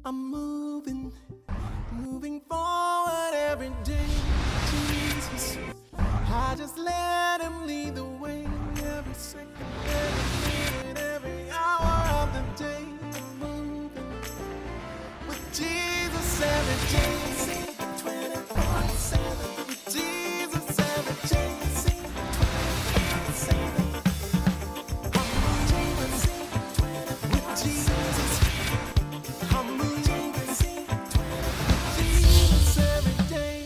I'm moving forward every day, Jesus. I just let him lead the way every second, every minute, every hour of the day. I'm moving with Jesus every day. 24/7 with Jesus every day. 24/7. I'm moving with Jesus. I'm moving with Jesus every day.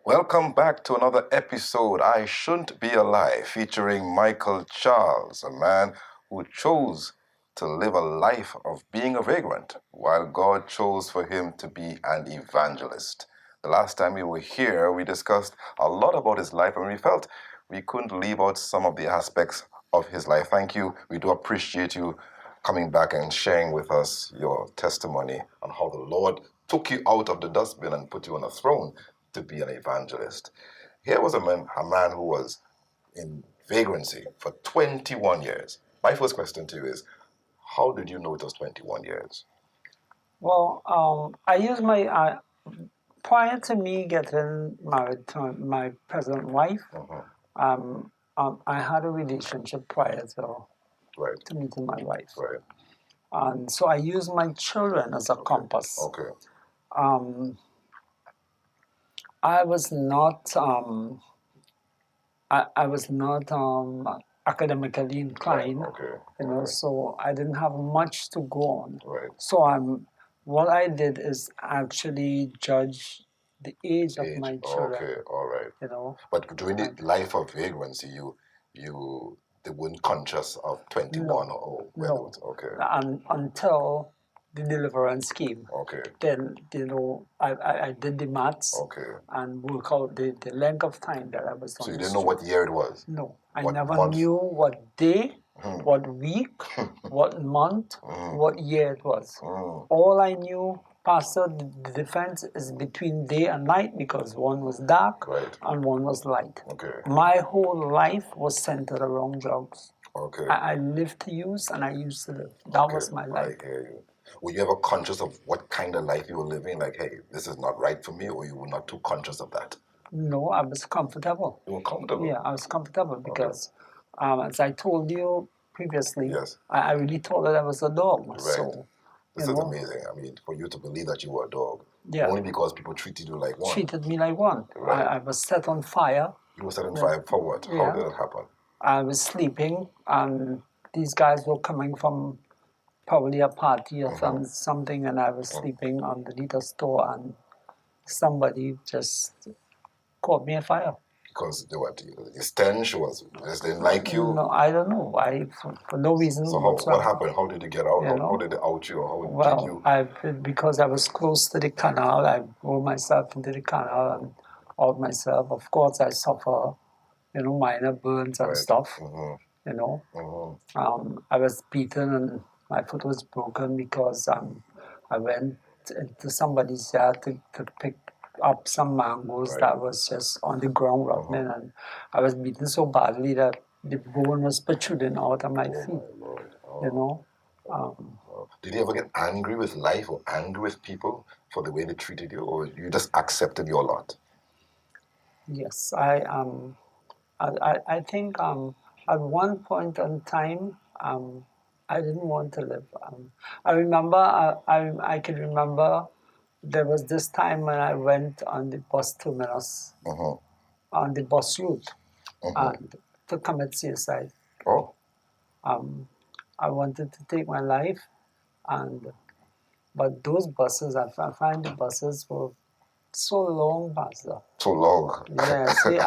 Welcome back to another episode, I Shouldn't Be Alive, featuring Michael Charles, a man who chose to live a life of being a vagrant, while God chose for him to be an evangelist. The last time we were here, we discussed a lot about his life, and we felt we couldn't leave out some of the aspects of his life. Thank you. We do appreciate you coming back and sharing with us your testimony on how the Lord took you out of the dustbin and put you on a throne to be an evangelist. Here was a man who was in vagrancy for 21 years. My first question to you is, how did you know it was 21 years? Well, I used my prior to me getting married to my present wife. I had a relationship prior to meeting my wife, Right. and so I used my children as a compass. Okay. I was not academically inclined, Okay. so I didn't have much to go on. Right. So what I did is actually judge the age of my children. Okay. All right. But during the And- life of vagrancy, they weren't conscious of 21 or whether No. it's okay. And until the deliverance came. Okay. Then, I did the maths Okay. and work out the length of time that I was on So you the didn't know what year it was? No, I What never month? knew what day, what week, what month, what year it was. All I knew, Pastor, the difference is between day and night because one was dark Right. and one was light. Okay. My whole life was centered around drugs. Okay. I lived to use and I used to live. That was my life. I hear you. Were you ever conscious of what kind of life you were living? Like, hey, this is not right for me, or you were not too conscious of that? No, I was comfortable. You were comfortable? Yeah, I was comfortable because, as I told you previously, Yes. I really thought that I was a dog. Right. So, This is amazing. I mean, for you to believe that you were a dog, Yeah. only because people treated you like one. treated me like one. Right. I was set on fire. You were set on fire for what? How Yeah. did that happen? I was sleeping, and these guys were coming from probably a party or something, and I was sleeping underneath a store, and somebody just caught me on fire. Because the stench just didn't like you. No, I don't know why, for no reason. So what happened? How did you get out? How did they out you? Or how did you? Because I was close to the canal, I rolled myself into the canal and out myself. Of course, I suffer, minor burns and stuff. I was beaten and my foot was broken because I went into somebody's yard to pick up some mangoes that was just on the ground rotting, and I was beaten so badly that the bone was protruding out of my feet. Did you ever get angry with life or angry with people for the way they treated you, or you just accepted your lot? Yes, I think at one point in time I didn't want to live. I remember I can remember there was this time when I went on the bus terminus on the bus route and to commit suicide. Oh. I wanted to take my life, but those buses, I find the buses were so long, Pastor. So long. Yeah, see,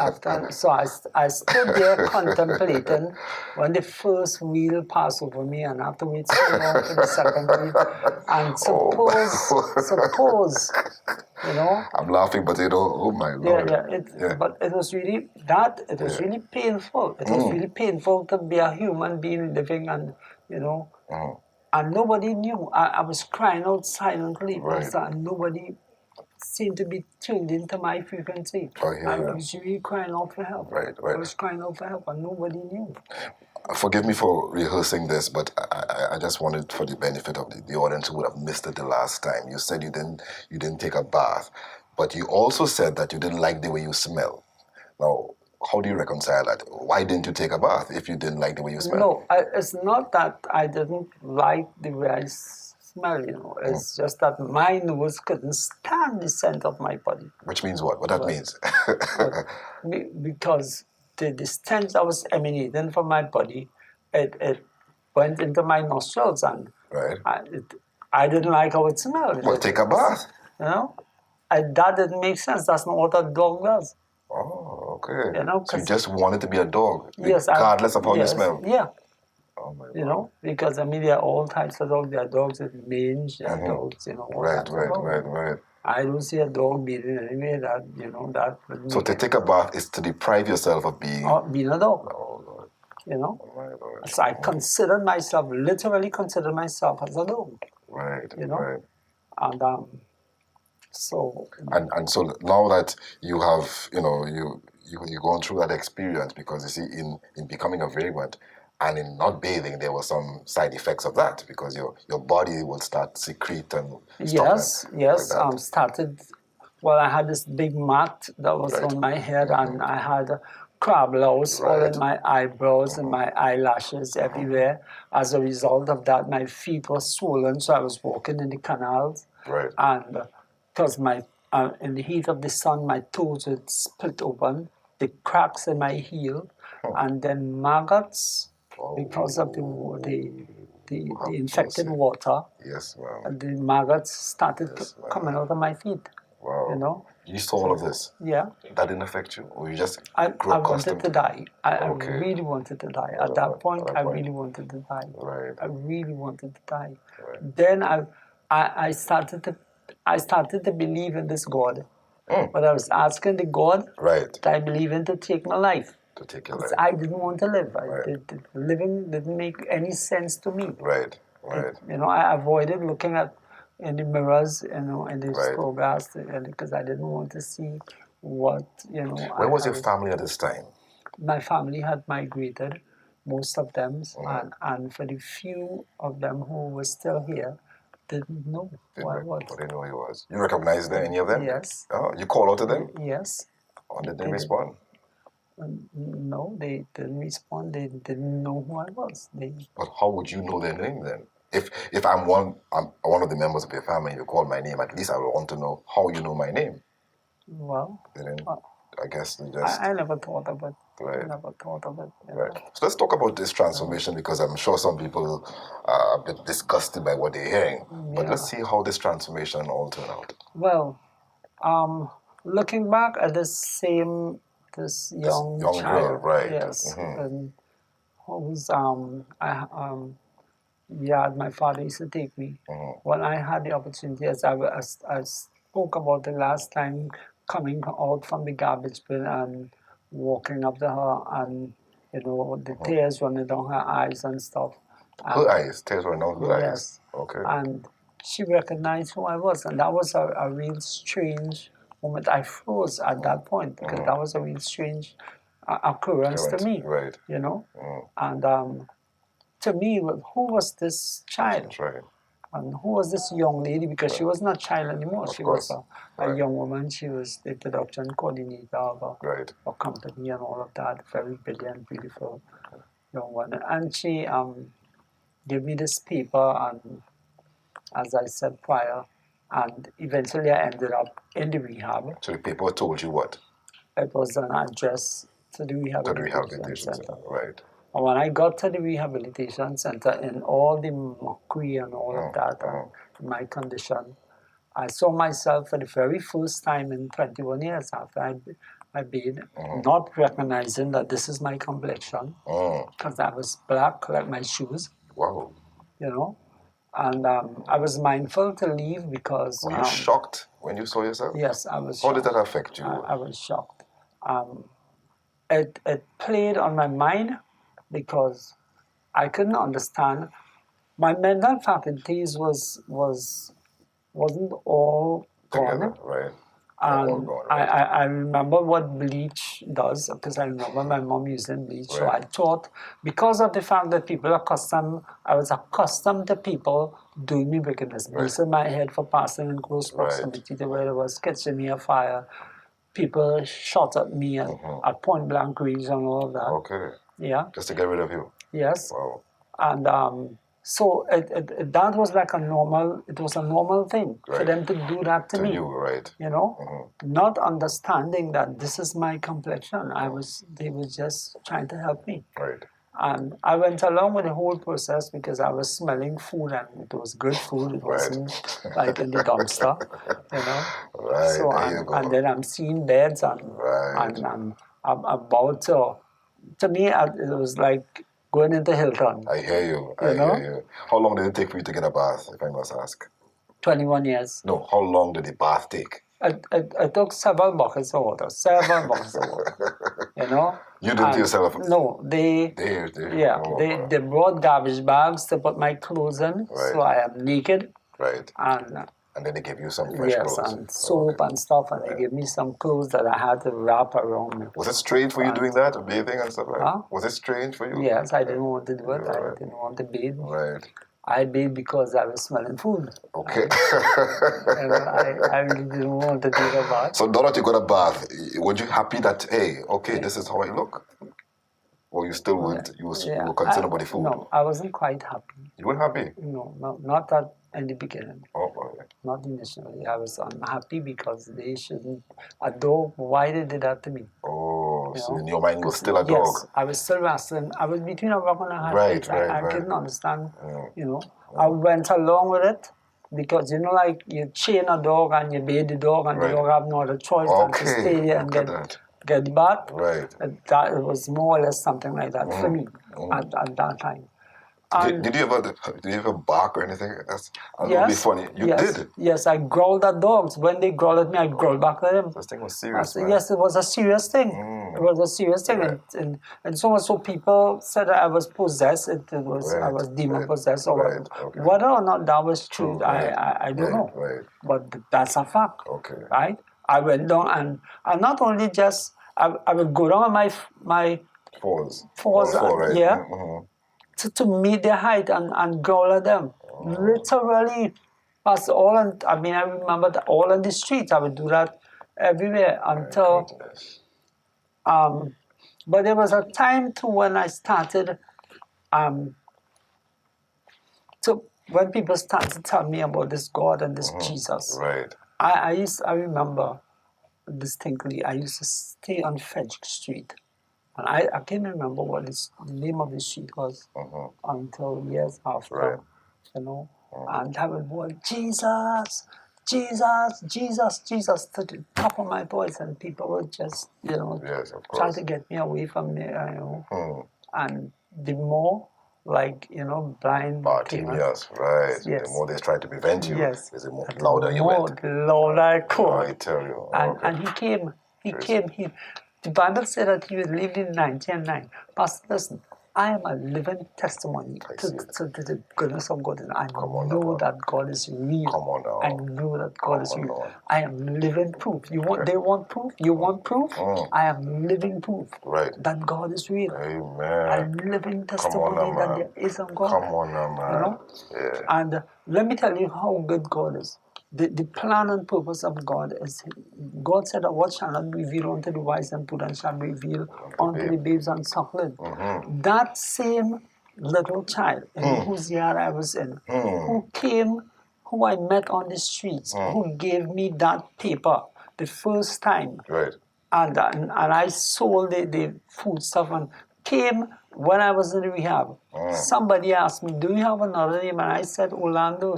so I stood there contemplating when the first wheel passed over me, and I have to wait so long for the second wheel. And suppose, I'm laughing, but oh my Lord. But it was really really painful. It was really painful to be a human being living and, and nobody knew. I was crying out silently, Pastor, and nobody seemed to be tuned into my frequency. I hear you. I was really crying out for help. Right. I was crying out for help, and nobody knew. Forgive me for rehearsing this, but I just wanted for the benefit of the audience who would have missed it the last time. You said you didn't take a bath, but you also said that you didn't like the way you smell. Now, how do you reconcile that? Why didn't you take a bath if you didn't like the way you smell? No, it's not that I didn't like the way I smell, It's just that my nose couldn't stand the scent of my body. Which means what? What that means? Because the stench that was emanating from my body, it went into my nostrils, and Right. I didn't like how it smelled. Well, take a bath. That didn't make sense. That's not what a dog does. Oh, okay. So you 'cause- just wanted to be a dog, Yes, regardless of how you yes, smell. Yeah. Oh my God. Because there are all types of dogs. There are dogs with mange, there are dogs, all Right, types of right, dogs. right. I don't see a dog beating anyway that, that would So make to take a bath is to deprive yourself of being. being a dog, Oh Lord. Oh my Lord. So I literally considered myself as a dog, Right, right. And so. And so now that you have, you've gone through that experience, because you see, in becoming a vagrant and in not bathing, there were some side effects of that, because your body will start secrete and stuff. Yes. Like that. Started. Well, I had this big mat that was Right. on my head, and I had crab louse all in my eyebrows and my eyelashes everywhere. As a result of that, my feet were swollen, so I was walking in the canals. Right. And because in the heat of the sun, my toes would split open, the cracks in my heel, and then maggots, because of the infected water. Yes, wow. And the maggots started coming out of my feet. Wow. You saw all of this? Yeah. That didn't affect you? Or you just I grew accustomed? wanted to die. I Okay. really wanted to die. At that point, I really wanted to die. Right. I really wanted to die. Right. Then I started to believe in this God. But I was asking the God that I believe in to take my life. To take your life. I didn't want to live. Right. Living didn't make any sense to me. Right. I avoided looking in the mirrors, in the Right. photographs, because I didn't want to see what, Where was your family at this time? My family had migrated, most of them, and for the few of them who were still here, didn't know who I was. They didn't know he was. You recognized any of them? Yes. Oh, you called out to them? Yes. Oh, did they respond? No, they didn't respond. They didn't know who I was. But how would you know their name then? If I'm one of the members of your family, you call my name, at least I would want to know how you know my name. Well, They didn't. I guess they just. I never thought of it. Right. I never thought of it. Right. So let's talk about this transformation, because I'm sure some people are a bit disgusted by what they're hearing. But let's see how this transformation all turned out. Well, looking back at this young child, girl, right? Yes, and who's my father used to take me. When I had the opportunity, as I spoke about the last time, coming out from the garbage bin and walking up to her, and the tears running down her eyes and stuff. Her eyes, tears running down her eyes. Yes. Okay. And she recognized who I was, and that was a real strange moment. I froze at that point, because that was a real strange occurrence to me. Right. And to me, who was this child? That's right. And who was this young lady? Because she was not a child anymore. She was a young woman. She was the production coordinator of a company and all of that. Very brilliant, beautiful young woman. And she gave me this paper, and as I said prior, and eventually I ended up in the rehab. So the paper told you what? It was an address to the rehabilitation center. Right. And when I got to the rehabilitation center, in all the mockery and all of that, and my condition, I saw myself for the very first time in 21 years after I bathed, not recognizing that this is my complexion, because I was black like my shoes. Wow. And I was mindful to leave because... Were you shocked when you saw yourself? Yes, I was shocked. How did that affect you? I was shocked. It played on my mind because I couldn't understand. My mental faculties wasn't all together, gone. right? They're all And gone, I remember what bleach does, because I remember my mom using bleach. So I Right. thought, because of the fact that I was accustomed to people doing me wickedness, bursting my head for passing in close proximity to where there was catching me a fire, people shot at me at point blank range and all of that. Okay. Yeah. Just to get rid of you. Yes. Wow. And so that was like it was a normal thing for Right. them to do that to me. You, right? You know, not understanding that this is my complexion. They were just trying to help me. Right. And I went along with the whole process because I was smelling food and it was good food. It wasn't like in the dumpster, you know. Right. So There you go. and then I'm seeing beds and Right. and I'm about to me it was like going into Hilton. I hear you. You know? Hear you. How long did it take for you to get a bath, if I must ask? 21 years. No, how long did the bath take? I took several buckets of water. You know? You did it yourself? No, they brought garbage bags to put my clothes in, Right. so I am naked. Right. And then they give you some fresh clothes. Yes, and soap and stuff, and they gave me some clothes that I had to wrap around me. Was it strange for you doing that, bathing and stuff like that? Was it strange for you? Yes, I didn't want to do it. I didn't want to bathe. Right. I bathed because I was smelling food. Okay. And I really didn't want to do the bath. So now that you got a bath, were you happy that, hey, okay, this is how I look? Or you still weren't, you were concerned about the food? No, I wasn't quite happy. You weren't happy? No, not that in the beginning. Oh, okay. Not initially. I was unhappy because they shouldn't. A dog, why they did that to me? Oh, so in your mind was still a dog? Yes, I was still wrestling. I was between a rock and a hard place. I couldn't understand, you know. I went along with it because, you know, like you chain a dog and you bathe the dog and the dog have no other choice than to stay there and get the bath. Right. That it was more or less something like that for me at that time. Did you ever bark or anything? That's a little bit funny. You did? Yes, I growled at dogs. When they growled at me, I growled back at them. This thing was serious, man. Yes, it was a serious thing. It was a serious thing. Right. And so people said that I was possessed. I was demon possessed. Or whether or not that was true, I don't know. Right. But that's a fact. Okay. Right? I went down and not only just, I would go down on my Fours, right? Yeah. To meet their height and growl at them. Literally, that's all. I remember that all on the streets. I would do that everywhere until. But there was a time too when I started. So when people started to tell me about this God and this Jesus, right? I remember distinctly. I used to stay on Frederick Street. And I can't remember what the name of the street was until years after, you know. And I would go, Jesus, Jesus, Jesus, Jesus, to the top of my voice, and people would just, you know, try to get me away from there, you know. And the more, like, you know, blind. Yes, right. Yes. The more they try to prevent you, is the more And louder you went. The louder I called. I tell you. And he came. The Bible said that he was lived in 1909. Pastor, listen, I am a living testimony to the goodness of God. And I know that God is real. Come on now. I know that God is real. I am living proof. They want proof? You want proof? I am living proof that God is real. Amen. A living testimony that there is a God. Come on now, man. You know? Yeah. And let me tell you how good God is. The plan and purpose of God is, God said that what shall not be revealed unto the wise and prudent shall be revealed unto the babes and suckling. That same little child in whose year I was in, who I met on the streets, who gave me that paper the first time, and I sold the food stuff and came when I was in rehab. Somebody asked me, do you have another name? And I said, Orlando.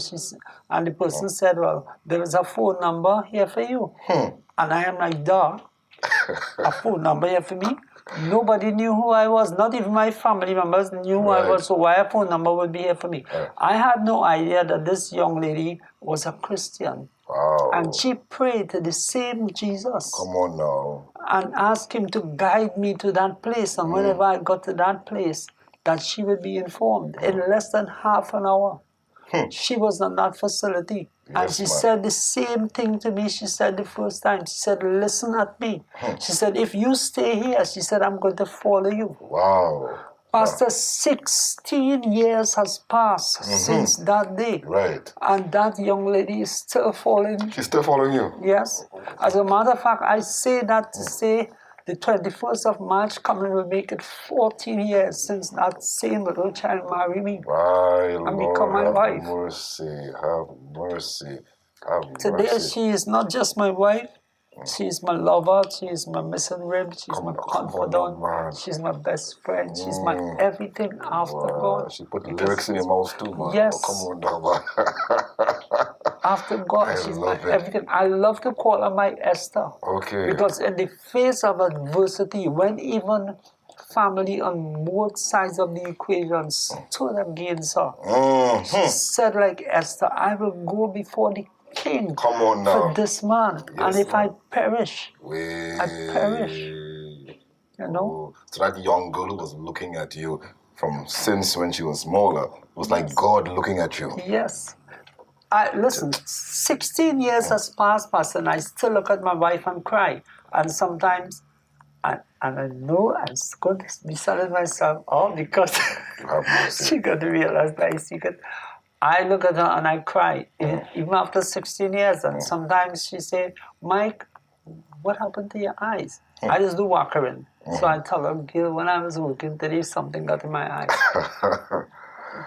And the person said, well, there is a phone number here for you. And I am like, duh, a phone number here for me? Nobody knew who I was. Not even my family members knew who I was. So why a phone number would be here for me? I had no idea that this young lady was a Christian. Wow. And she prayed to the same Jesus. Come on now. And asked him to guide me to that place. And whenever I got to that place, that she would be informed in less than half an hour. She was on that facility. And she said the same thing to me. She said the first time. She said, listen at me. She said, if you stay here, she said, I'm going to follow you. Wow. Pastor, 16 years has passed since that day. Right. And that young lady is still following me. She's still following you? Yes. As a matter of fact, I say that to say the 21st of March coming will make it 14 years since that same little child married me. My And Lord, become my have wife. mercy, have mercy, have Today, mercy. she is not just my wife. She is my lover. She is my missing rib. She's my confidant. She's my best friend. She's my everything after God. She put lyrics in your mouth too, man. Yes. Oh, come on, man. After God, she's my everything. I love to call her my Esther. Okay. Because in the face of adversity, when even family on both sides of the equation stood against her, she said like Esther, I will go before the king for this man. Yes, and if I perish, I perish. You know? So that young girl who was looking at you from since when she was smaller, it was like God looking at you. Yes. Listen, 16 years has passed, and I still look at my wife and cry. And sometimes, and I know I'm going to be selling myself all because she got to realize my secret. I look at her and I cry, even after 16 years. And sometimes she say, Mike, what happened to your eyes? I just do walking. So I tell her, Gil, when I was working today, something got in my eyes.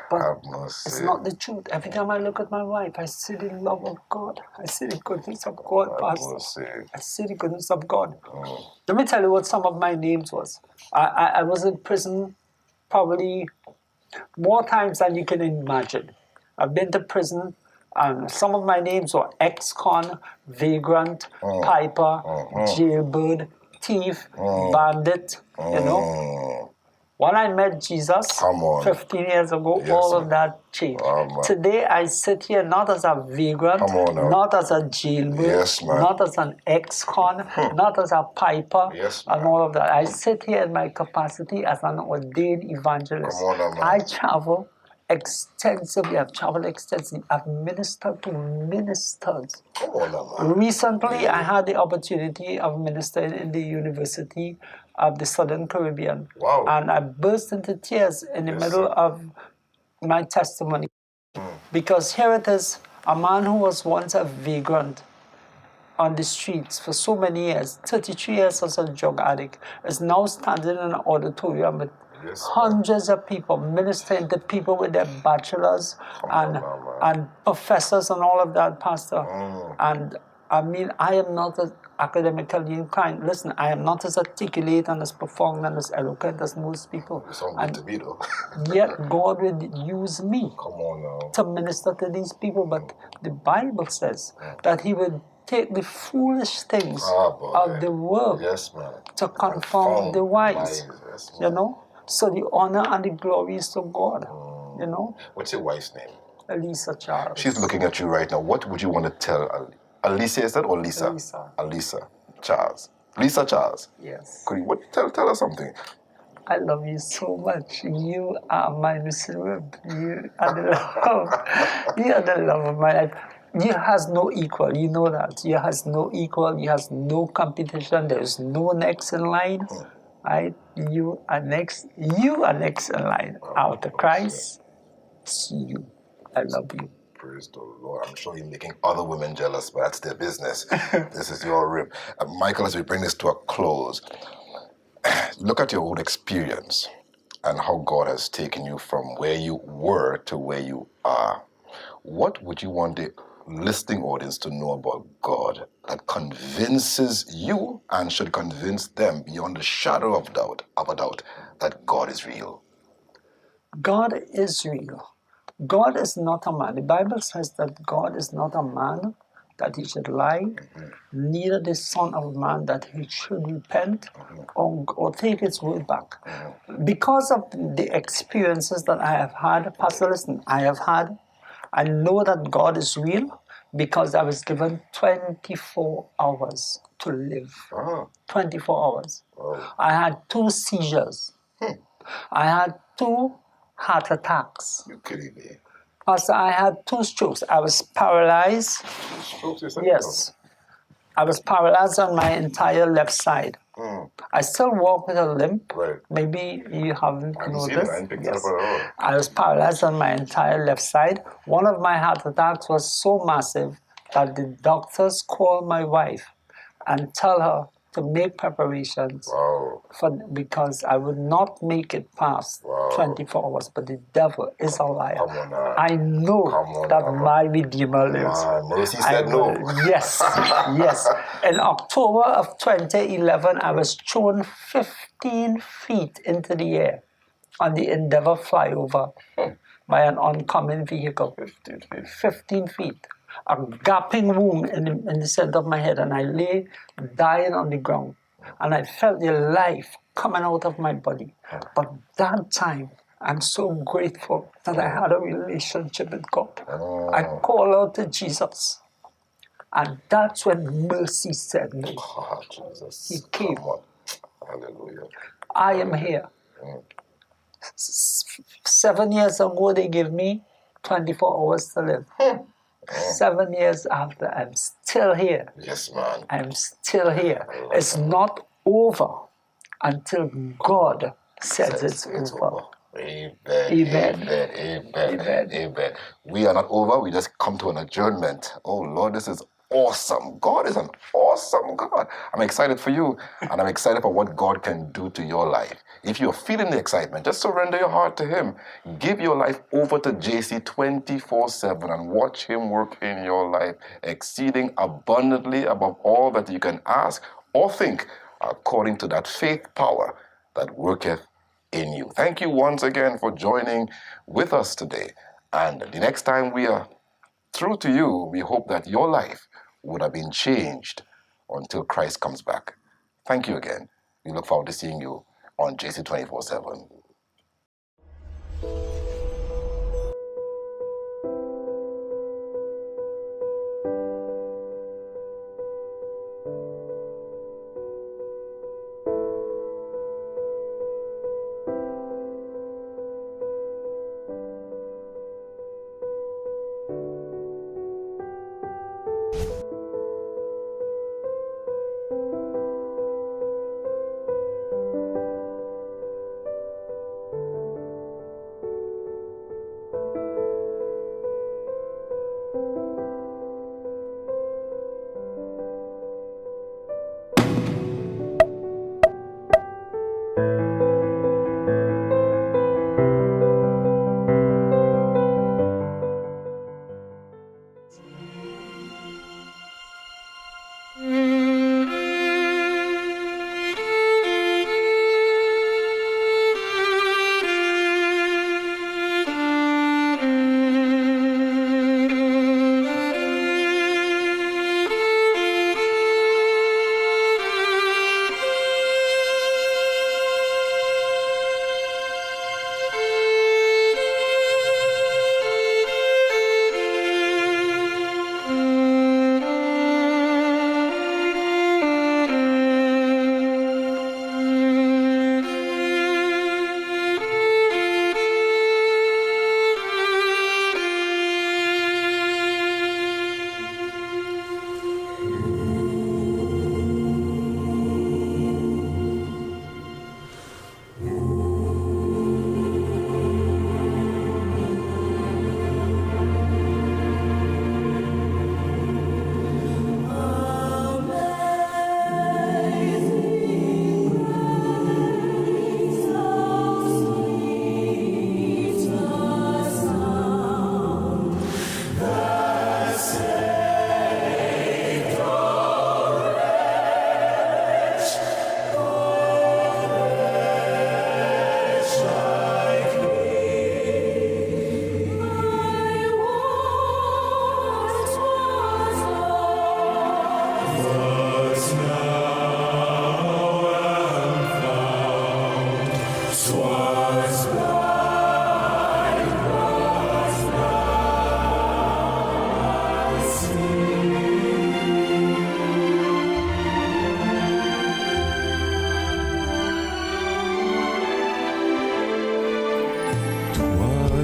But it's not the truth. Every time I look at my wife, I see the love of God. I see the goodness of God, Pastor. I see the goodness of God. Let me tell you what some of my names was. I was in prison probably more times than you can imagine. I've been to prison, and some of my names were ex-con, vagrant, piper, jailbird, thief, bandit, you know. When I met Jesus 15 years ago, all of that changed. Today, I sit here not as a vagrant, not as a jailbird, not as an ex-con, not as a piper, and all of that. I sit here in my capacity as an ordained evangelist. I travel extensively. I've traveled extensively. I've ministered to ministers. Recently, I had the opportunity of ministering in the University of the Southern Caribbean. And I burst into tears in the middle of my testimony. Because here it is, a man who was once a vagrant on the streets for so many years, 33 years as a drug addict, is now standing in an auditorium with hundreds of people, ministering to people with their bachelors and professors and all of that, Pastor. And I mean, I am not as academically inclined. Listen, I am not as articulate and as profound and as eloquent as most people. You sound good to me, though. Yet God will use me to minister to these people. But the Bible says that He will take the foolish things of the world to confound the wise. You know? So the honor and the glory is to God. You know? What's your wife's name? Elisa Charles. She's looking at you right now. What would you want to tell Alicia, is that, or Lisa? Lisa. Alisa Charles. Lisa Charles. Yes. Could you tell her something? I love you so much. You are my missing rib. You are the love. You are the love of my life. You has no equal. You know that. You has no equal. You has no competition. There is no next in line. Right? You are next. You are next in line. After Christ, it's you. I love you. Praise the Lord. I'm sure you're making other women jealous, but that's their business. This is your rib. Michael, as we bring this to a close, look at your own experience and how God has taken you from where you were to where you are. What would you want the listening audience to know about God that convinces you and should convince them beyond the shadow of a doubt that God is real? God is real. God is not a man. The Bible says that God is not a man that He should lie, neither the Son of Man that He should repent or take His word back. Because of the experiences that I have had, Pastor, listen, I know that God is real because I was given 24 hours to live. 24 hours. I had 2 seizures. I had 2 heart attacks. You're kidding me. Also, I had 2 strokes. I was paralyzed. Strokes, you said? Yes. I was paralyzed on my entire left side. I still walk with a limp. Right. Maybe you haven't I haven't noticed. seen it. I didn't pick that up at all. I was paralyzed on my entire left side. One of my heart attacks was so massive that the doctors called my wife and tell her to make preparations Wow. because I would not make it past 24 hours. But the devil is a liar. Come on now. I know Come on that now. my Redeemer lives. Mercy said no. Yes, yes. In October of 2011, I was thrown 15 feet into the air on the Endeavour flyover by an oncoming vehicle. 15 feet. A gaping wound in the center of my head, and I lay dying on the ground. And I felt the life coming out of my body. But that time, I'm so grateful that I had a relationship with God. I called out to Jesus. And that's when mercy said no. Oh, Jesus. He came. Come on. Hallelujah. I am here. 7 years ago, they gave me 24 hours to live. 7 years after, I'm still here. Yes, man. I'm still here. It's not over until God says it's over. Amen. Amen. Amen. Amen. Amen. Amen. We are not over. We just come to an adjournment. Oh, Lord, this is awesome. God is an awesome God. I'm excited for you, and I'm excited for what God can do to your life. If you're feeling the excitement, just surrender your heart to Him. Give your life over to JC 24/7 and watch Him work in your life, exceeding abundantly above all that you can ask or think, according to that faith power that worketh in you. Thank you once again for joining with us today. And the next time we are through to you, we hope that your life would have been changed until Christ comes back. Thank you again. We look forward to seeing you on JC 24/7.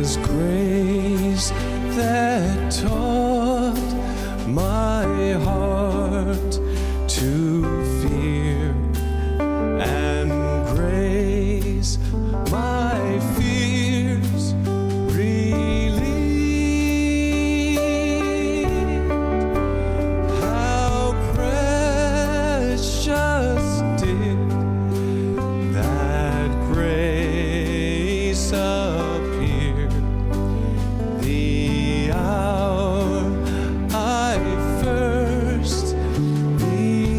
Was grace that taught my heart to fear and grace my fears relieved. How precious did that grace appear the hour I first believed.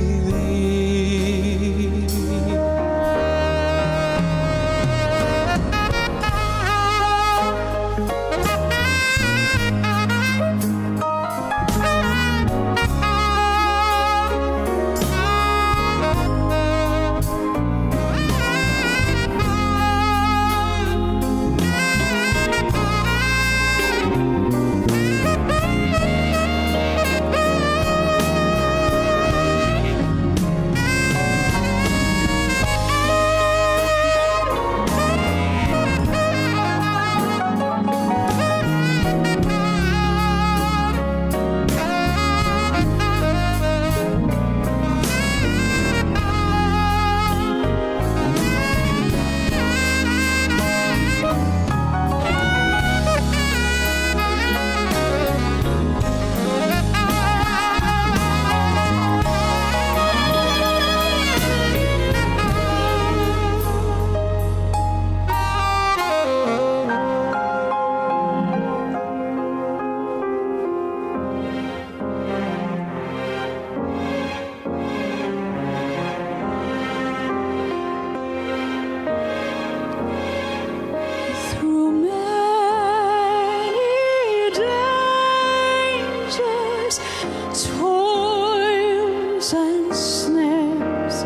Through many dangers, toils and snares,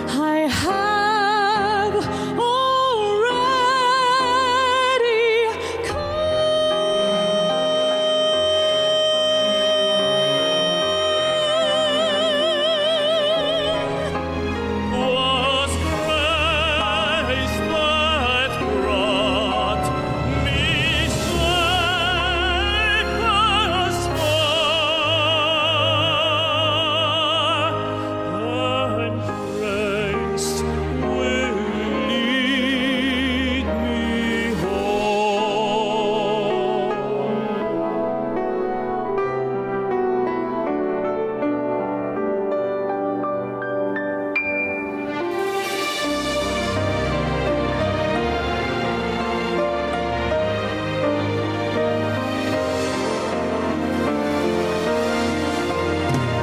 I have already was grace that brought me safe thus far, and grace will lead me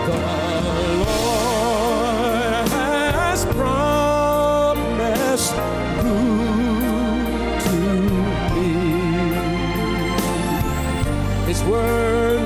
The Lord has promised good to me. His word